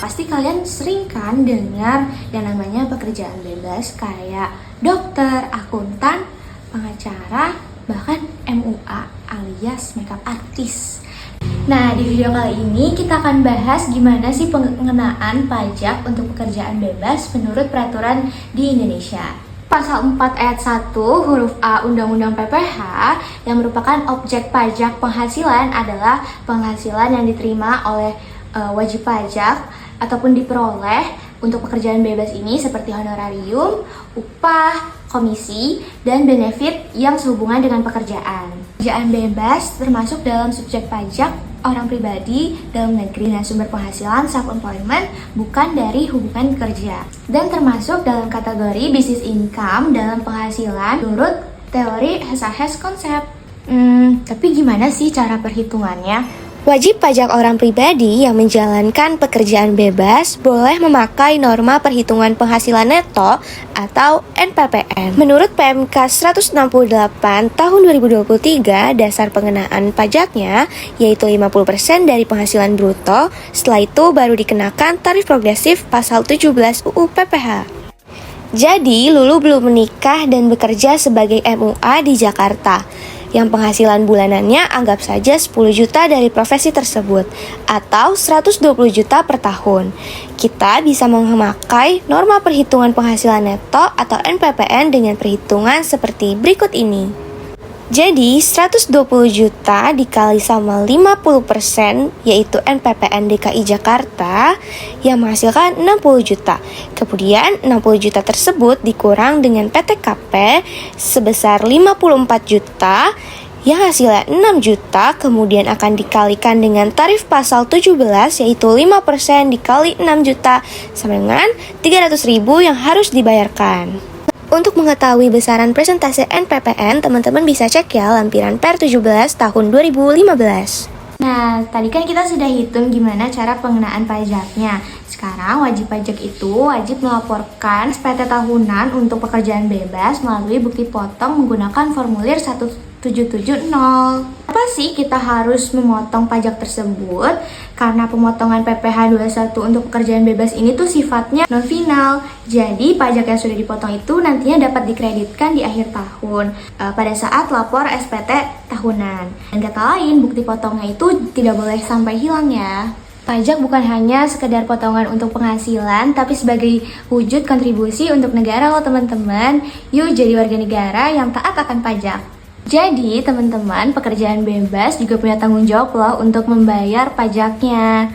pasti kalian sering kan dengar yang namanya pekerjaan bebas kayak dokter, akuntan, pengacara, bahkan MUA alias makeup artist. Nah, di video kali ini kita akan bahas gimana sih pengenaan pajak untuk pekerjaan bebas menurut peraturan di Indonesia. Pasal 4 ayat 1 huruf A Undang-Undang PPH yang merupakan objek pajak penghasilan adalah penghasilan yang diterima oleh wajib pajak ataupun diperoleh untuk pekerjaan bebas ini seperti honorarium, upah, komisi, dan benefit yang sehubungan dengan pekerjaan. Pekerjaan bebas termasuk dalam subjek pajak orang pribadi dalam negeri dan sumber penghasilan self-employment bukan dari hubungan kerja, dan termasuk dalam kategori business income dalam penghasilan menurut teori HSH konsep. Tapi gimana sih cara perhitungannya? Wajib pajak orang pribadi yang menjalankan pekerjaan bebas boleh memakai norma perhitungan penghasilan neto atau NPPN. Menurut PMK 168 tahun 2023, dasar pengenaan pajaknya yaitu 50% dari penghasilan bruto. Setelah itu baru dikenakan tarif progresif pasal 17 UU PPH. Jadi, Lulu belum menikah dan bekerja sebagai MUA di Jakarta, yang penghasilan bulanannya anggap saja 10 juta dari profesi tersebut atau 120 juta per tahun. Kita bisa memakai norma perhitungan penghasilan neto atau NPPN dengan perhitungan seperti berikut ini. Jadi 120 juta dikali sama 50% yaitu NPPN DKI Jakarta yang menghasilkan 60 juta. Kemudian 60 juta tersebut dikurang dengan PTKP sebesar 54 juta yang hasilnya 6 juta, kemudian akan dikalikan dengan tarif pasal 17 yaitu 5% dikali 6 juta sama dengan 300.000 yang harus dibayarkan. Untuk mengetahui besaran presentase NPPN, teman-teman bisa cek ya lampiran Per 17 tahun 2015. Nah, tadi kan kita sudah hitung gimana cara pengenaan pajaknya. Sekarang wajib pajak itu wajib melaporkan SPT tahunan untuk pekerjaan bebas melalui bukti potong menggunakan formulir 1770. Apa sih kita harus memotong pajak tersebut? Karena pemotongan PPh 21 untuk pekerjaan bebas ini tuh sifatnya non final. Jadi pajak yang sudah dipotong itu nantinya dapat dikreditkan di akhir tahun pada saat lapor SPT tahunan. Dan kata lain, bukti potongnya itu tidak boleh sampai hilang ya. Pajak bukan hanya sekedar potongan untuk penghasilan, tapi sebagai wujud kontribusi untuk negara loh teman-teman. Yuk jadi warga negara yang taat akan pajak. Jadi teman-teman, pekerjaan bebas juga punya tanggung jawab loh untuk membayar pajaknya.